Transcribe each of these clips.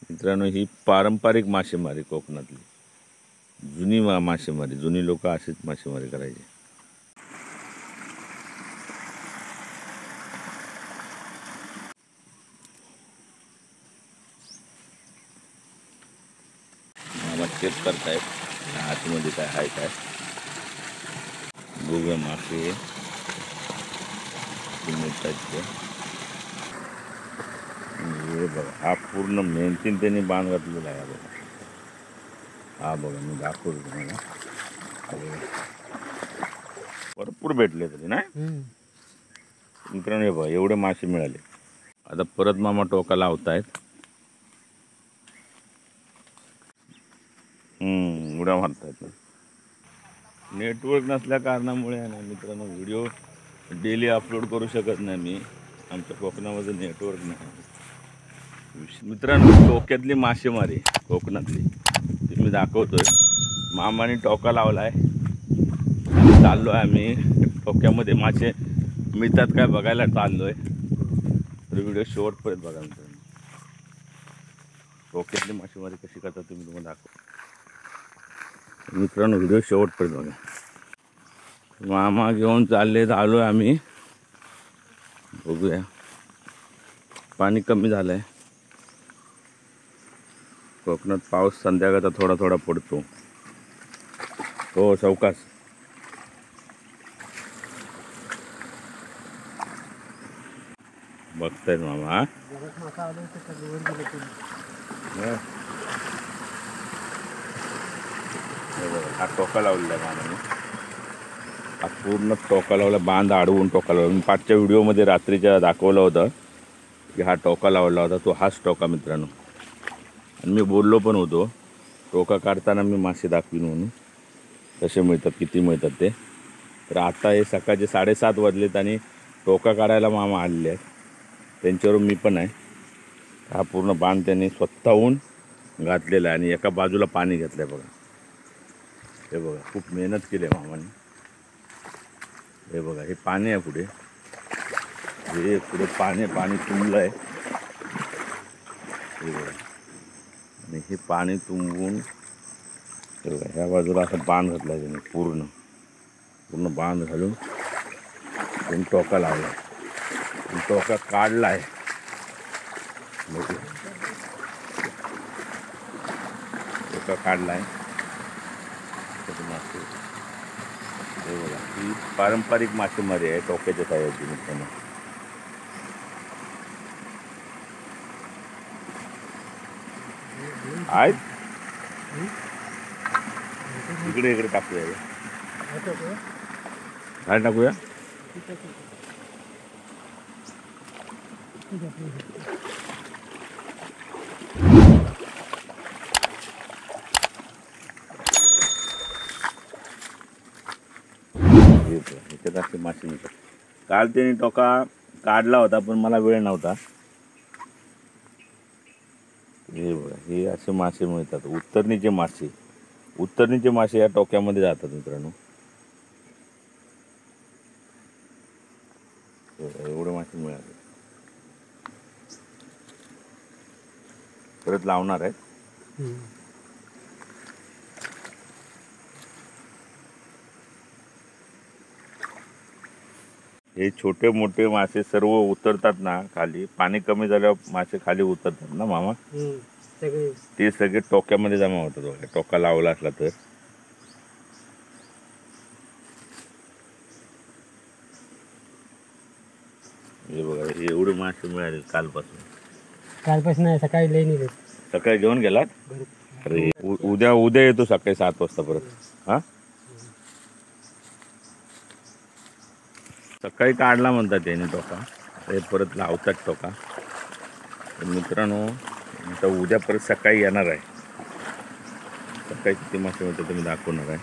मित्रांनो, ही पारंपरिक मासेमारी कोकणातली जुनी मासेमारी. जुनी लोक अशीच मासेमारी करायची. मामा चेक करतायत आतमध्ये काय आहे काय. बघूया मासे मिळतात. हे बघा, हा पूर्ण मेहनतीने त्यांनी बांध घातलेला आहे. बघा हा बघा, मी दाखवतो तुम्हाला. भरपूर भेटले तरी नाही मित्रांनो. हे बघा, एवढे मासे मिळाले. आता परत मामा टोका लावतायत. उड्या मारतायत. नेटवर्क नसल्या कारणामुळे आहे ना मित्रांनो, व्हिडिओ डेली अपलोड करू शकत नाही मी. आमच्या कोकणामध्ये नेटवर्क नाही. मित्रांनो, टोक्यातली मासेमारी कोकणातली ती मी दाखवतोय. मामाने टोका लावलाय, चाललो आहे आम्ही. टोक्यामध्ये मासे मिळतात काय बघायला चाललोय. तर व्हिडिओ शेवटपर्यंत बघा मित्रांनो. टोक्यातली मासेमारी कशी करतात तुम्ही तुम्हाला दाखव मित्रांनो. व्हिडिओ शेवटपर्यंत बघा. मामा घेऊन चालले, आलोय आम्ही. बघूया, पाणी कमी झालंय कोकणात. पाऊस संध्याकाळचा थोडा थोडा पडतो. हो सावकाश. बघतायत मामा. हा टोका लावलेला आहे मामाने. हा पूर्ण टोका लावला, बांध अडवून टोका लावला. मी पाठच्या व्हिडिओमध्ये रात्रीच्या दाखवलं होतं की हा टोका लावला होता. तो हाच टोका मित्रांनो. आणि मी बोललो पण होतो टोका काढताना मी मासे दाखवीन म्हणून, कसे मिळतात किती मिळतात ते. तर आता हे सकाळचे 7:30 वाजलेत आणि टोका काढायला मामा आलेले आहेत. त्यांच्यावर मी पण आहे. हा पूर्ण बांध त्यांनी स्वतःहून घातलेला आहे आणि एका बाजूला पाणी घेतलं आहे बघा. हे बघा, खूप मेहनत केली आहे मामाने. हे बघा, हे पाणी आहे पुढे. हे पुढे पाणी तुंबलं आहे. हे बघा, आणि हे पाणी तुंबून हे बघा ह्या बाजूला असं बांध घातला आहे त्यांनी. पूर्ण बांध घालून त्यांनी टोका लावला आहे. टोका काढला आहे. टोका काढला आहे. हे बघा, ही पारंपरिक मासेमारी आहे टोक्याच्या साह्याची मित्रांनो. आहेत इकडे टाकूया. काय टाकूया? ह्याच्यात असे मासे मिळतात. काल त्यांनी टोका काढला होता पण मला वेळ नव्हता. हे बघा, हे असे मासे मिळतात. उत्तरणीचे मासे या टोक्यामध्ये जातात मित्रांनो. एवढे मासे मिळाले. परत लावणार आहे. हे छोटे मोठे मासे सर्व उतरतात ना खाली. पाणी कमी झाल्यावर मासे खाली उतरतात ना मामा. ते सगळे टोक्यामध्ये जमा होतात बघा, टोका लावला असला तर. हे बघा, हे एवढे मासे मिळाले कालपासून नाही. सकाळी लई निघत. सकाळी घेऊन गेलात? अरे उद्या येतो सकाळी 7 वाजता परत. हा, सकाळी काढला म्हणतात त्याने टोका. हे परत लावतात टोका. मित्रांनो, आता उद्या परत सकाळी येणार आहे. सकाळी किती मासे मिळतात तुम्ही दाखवणार आहे.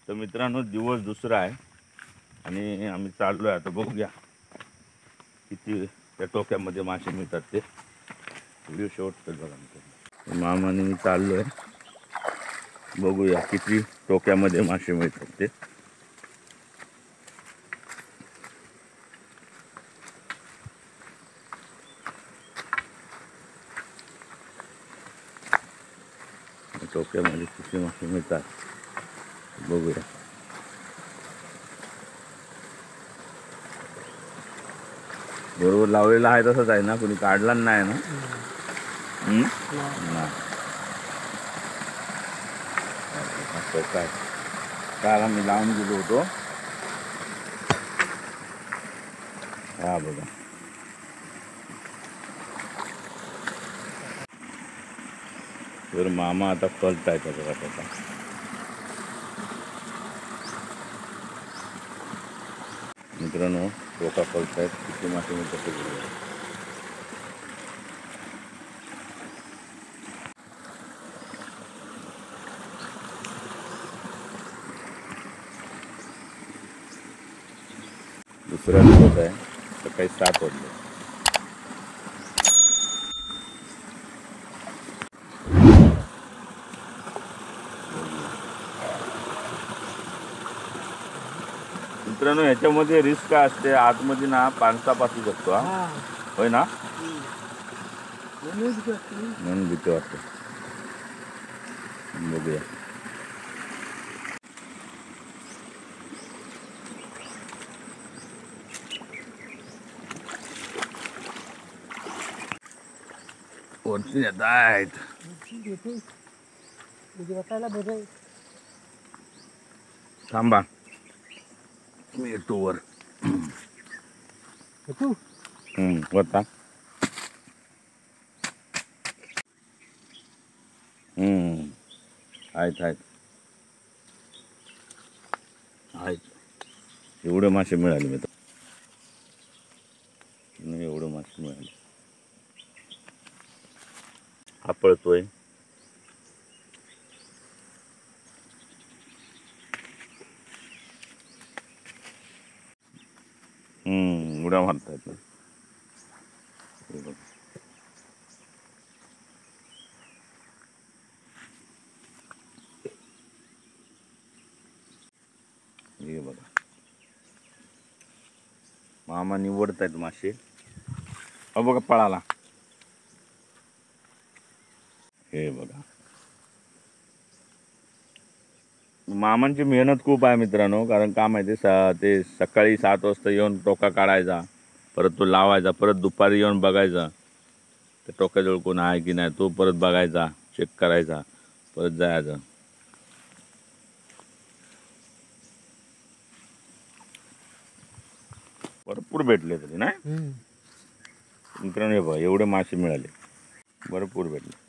तर मित्रांनो, दिवस दुसरा आहे आणि आम्ही चाललो आहे. आता बघूया किती त्या टोक्यामध्ये मासे मिळतात ते. व्हिडिओ शेवटपर्यंत बघा मित्रांनो. मामाने मी चाललो आहे, बघूया किती टोक्यामध्ये मासे मिळतात ते. टोक्यामध्ये किती मासे मिळतात बघूया. बरोबर लावलेला आहे तसंच आहे ना, कुणी काढला नाही ना? नाही. टोका आहे. काल मी लावून गेलो होतो. हा बघा, तर मामा आता कळताय बघा त्याचा. मित्रांनो, टोका कळतायत, किती मासे मी कसं घेऊया. दुसऱ्या दिवस आहे, सकाळी 7 वाजले. मित्रांनो, ह्याच्यामध्ये रिस्क काय असते, आतमध्ये ना पाणसा पासू शकतो. हा होय ना, म्हणून भीती वाटते. बघूया. वरती येत आहेत. थांबा, मी येतो वर. होता. आहेत आहेत आहेत. एवढे मासे मिळाले मी तर, एवढे मासे मिळाले. हा पळतोय. उड्या मारतायत ना. हे बघा, मामा निवडतायत मासे. बघा पळाला. हे बघा, मामांची मेहनत खूप आहे मित्रांनो. कारण का माहिती, ते सकाळी 7 वाजता येऊन टोका काढायचा, परत तो लावायचा, परत दुपारी येऊन बघायचा त्या टोक्याजवळ कोण आहे की नाही, तो परत बघायचा, चेक करायचा, परत जायचा. भरपूर भेटले तरी नाही मित्रांनो. हे बघा, एवढे मासे मिळाले, भरपूर भेटले.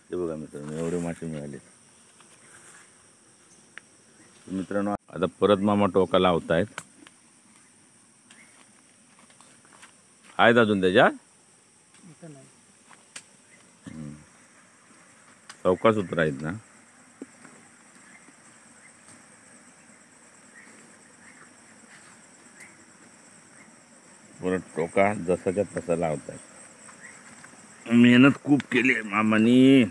हे बघा मित्रांनो, एवढे मासे मिळाले. मित्रांनो, आता परत मामा टोका लावतायत. आहेत अजून त्याच्यात. चौकाच उतरायत ना. परत टोका जसाच्या तसा लावतायत. मेहनत खूप केली मामानी.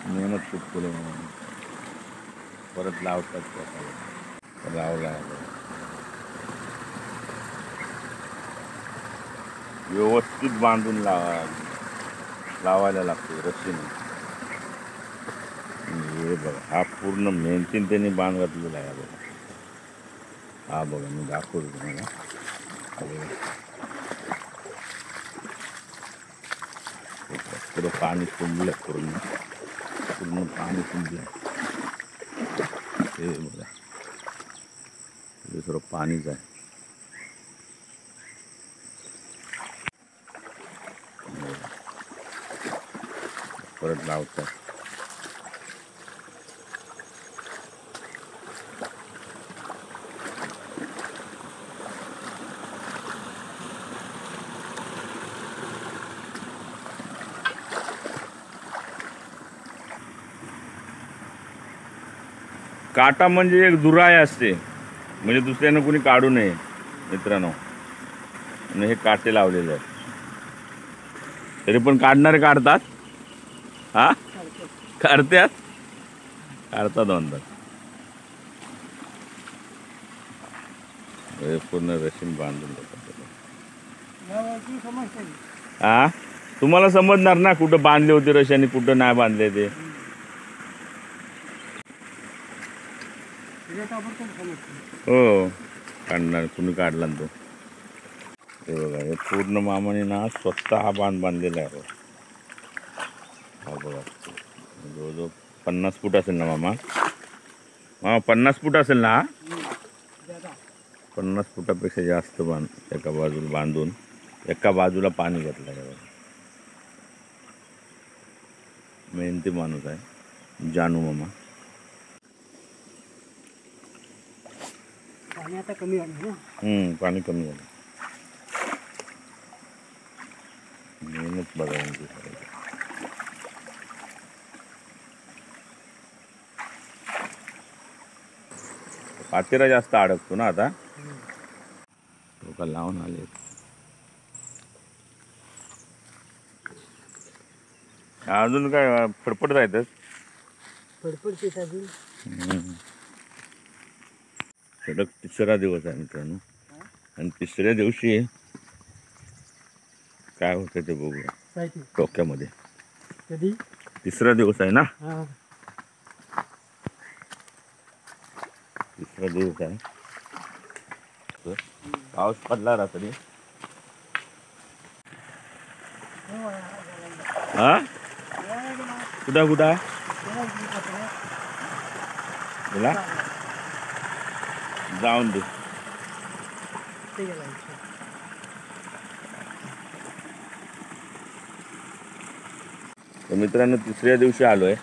मेहनत खूप केली मामानी. परत लावतात टोका. लावला व्यवस्थित बांधून लावायला लागतो रस्सीने. हे बघा, हा पूर्ण मेहनतीने त्यांनी बांध घातलेला आहे बघा. हा बघा, मी दाखवतो तुम्हाला. पुढं पाणी तुंबलं, पूर्ण पाणी तुंबलं. हे बघा, हे सर्व पाणीच आहे. परत लावतात. काटा म्हणजे एक दुराय असते. म्हणजे दुसऱ्यानं कुणी काढू नये मित्रांनो. आणि हे काटे लावलेले आहेत. तरी पण काढणारे काढतात. हा काढतात म्हणतात. हे पूर्ण रशीन बांधून टाकतात. हा तुम्हाला समजणार ना कुठं बांधले होते रशी आणि कुठं नाही बांधले ते. हो काढणार कुणी काढला ना तो. हे बघा हे पूर्ण मामाने ना स्वतः हा बांध बांधलेला आहे. हा बघा जवळजवळ 50 फूट असेल ना मामा. मामा 50 फूट असेल ना. 50 फुटापेक्षा जास्त बांध एका बाजूला बांधून एका बाजूला पाणी घातलं आहे. मेहनती माणूस आहे जानू मामा. पाणी आता कमी झालं ना. पाणी कमी झालं. मेहनत बघा यांची. पातेरा जास्त अडकतो ना आता. लोक लावून आले. अजून काय फडफड राहतात. फडफडते अजून. सलग तिसरा दिवस आहे मित्रांनो. आणि तिसऱ्या दिवशी काय होतं ते बघूया डोक्यामध्ये. कधी तिसरा दिवस आहे ना. तिसरा दिवस आहे. पाऊस पडला रात्री. हा कुठं कुठं बोला जाऊन दे. तर मित्रांनो तिसऱ्या दिवशी आलोय.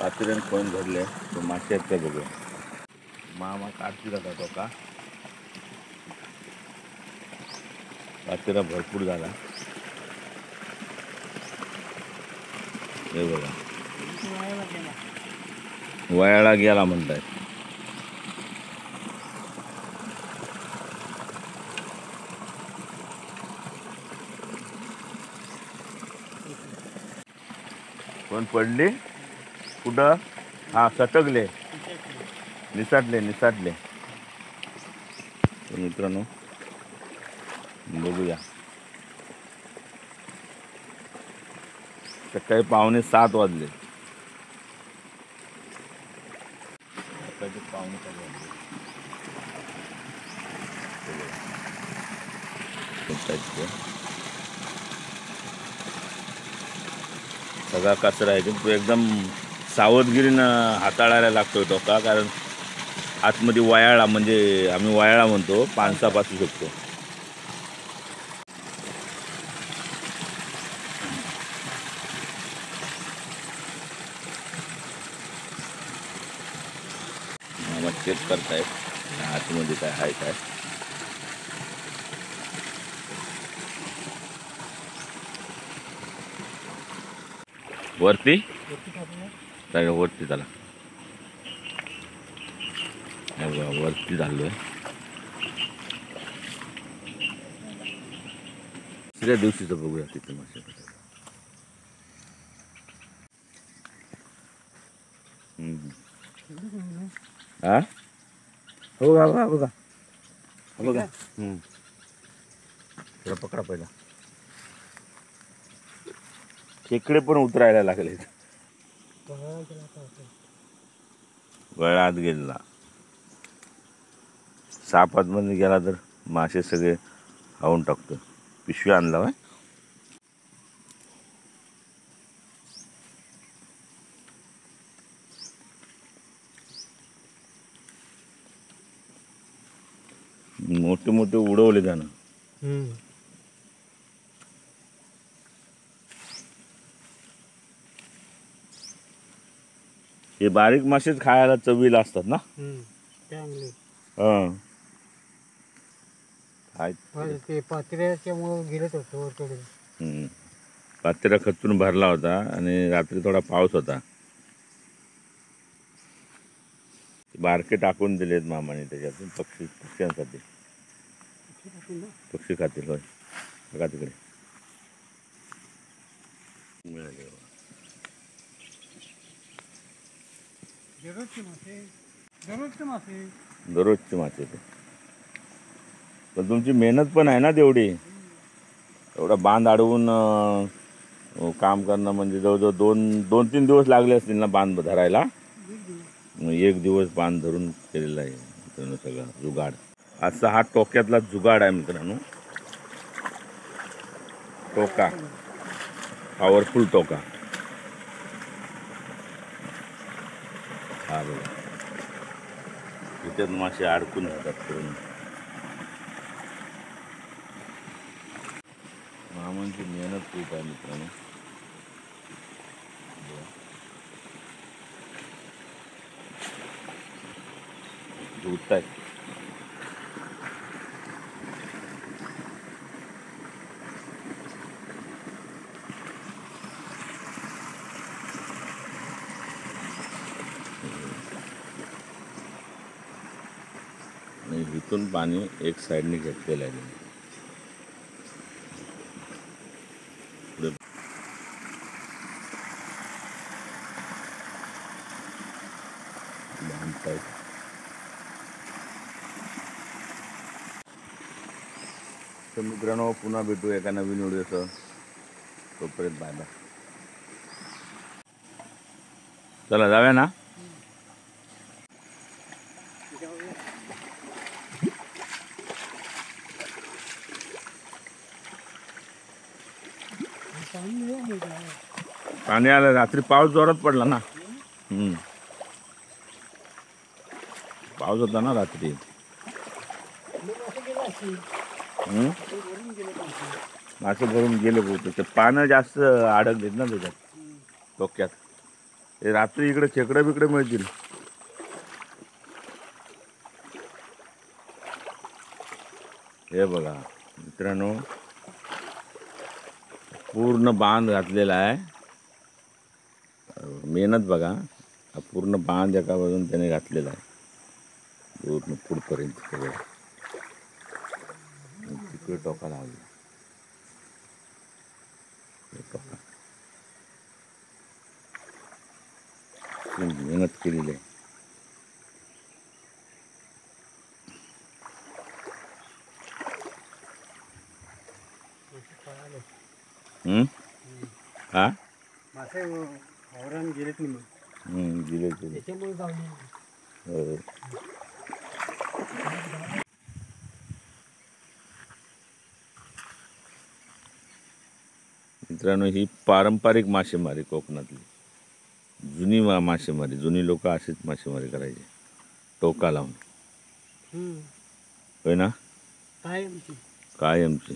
पातेऱ्याने कोण धरले तो मासे आहेत का बघूया. मामा काढतील आता तो का. पातेरा भरपूर झाला. हे बघा वयाला गेला म्हणताय. पण पडले कुठं. हा सटकले निसाटले. मित्रांनो बघूया. सकाळी 6:45 वाजले. सगळा कचरा आहे तो एकदम सावधगिरीनं हाताळायला लागतो तो का. कारण आतमध्ये वयाळा म्हणजे आम्ही वयाळा म्हणतो पानसाप असू शकतो. मामा चेक करतायत आतमध्ये काय आहे काय. वरती वरती झाला. वरती झालोय. तिसऱ्या दिवशीच बघूया तिथे मासे. हा हो बघा बघा बघा. थोडा पकडा पहिला. खेकडे पण उतरायला लागले. गळ्यात गेला. साप आतमध्ये गेला तर मासे सगळे खाऊन टाकतो. पिशवी आणला होय. मोठे मोठे उडवले त्यानं. हे बारीक मासेच खायला चवीला असतात ना. ते पात्र्याच्यामुळे गेलेच होतो. पातेरा खचून भरला होता आणि रात्री थोडा पाऊस होता. बारके टाकून दिलेत मामाने त्याच्यातून पक्ष्यांसाठी. पक्षी खातील होय. बघा तिकडे मिळाले बघा. दररोजचे मासे दररोजचे मासे दररोजचे मासे ते. पण तुमची मेहनत पण आहे ना तेवढी. एवढा बांध अडवून काम करणं म्हणजे जवळजवळ 2-3 दिवस लागले असतील ना बांध धरायला. मग 1 दिवस बांध धरून केलेला आहे मित्रांनो सगळं जुगाड. असा हा टोक्यातला जुगाड आहे मित्रांनो. टोका, पॉवरफुल टोका. हा बघा इथे मासे अडकून जातात पूर्ण. मामांची मेहनत खूप आहे मित्रांनो. धुताय. आणि इथून पाणी एक साईडने घेतलेलं आहे. पुढे बांधताय. तर मित्रांनो पुन्हा भेटू एका नवीन व्हिडिओसह. तोपर्यंत बाय बाय. चला जाऊया ना. पाणी आलं. रात्री पाऊस जोरात पडला ना. पाऊस होता ना रात्री. मासे भरून गेले बहुतेक. ते पानं जास्त अडकलेत ना त्याच्यात डोक्यात. ते रात्री इकडे खेकडे बिकडे मिळतील. हे बघा मित्रांनो पूर्ण बांध घातलेला आहे. मेहनत बघा. हा पूर्ण बांध एका बाजून त्याने घातलेला आहे पूर्ण पुढपर्यंत सगळं. तिकडे टोका लावला. टोका मेहनत केलेली आहे. हा मासे वावरान गेलेत नाही मग गेले त्याच्यामुळे गावले. मित्रांनो ही पारंपरिक मासेमारी कोकणातली जुनी मासेमारी. जुनी लोक अशीच मासेमारी करायची टोका लावून. होय ना कायमची कायमची.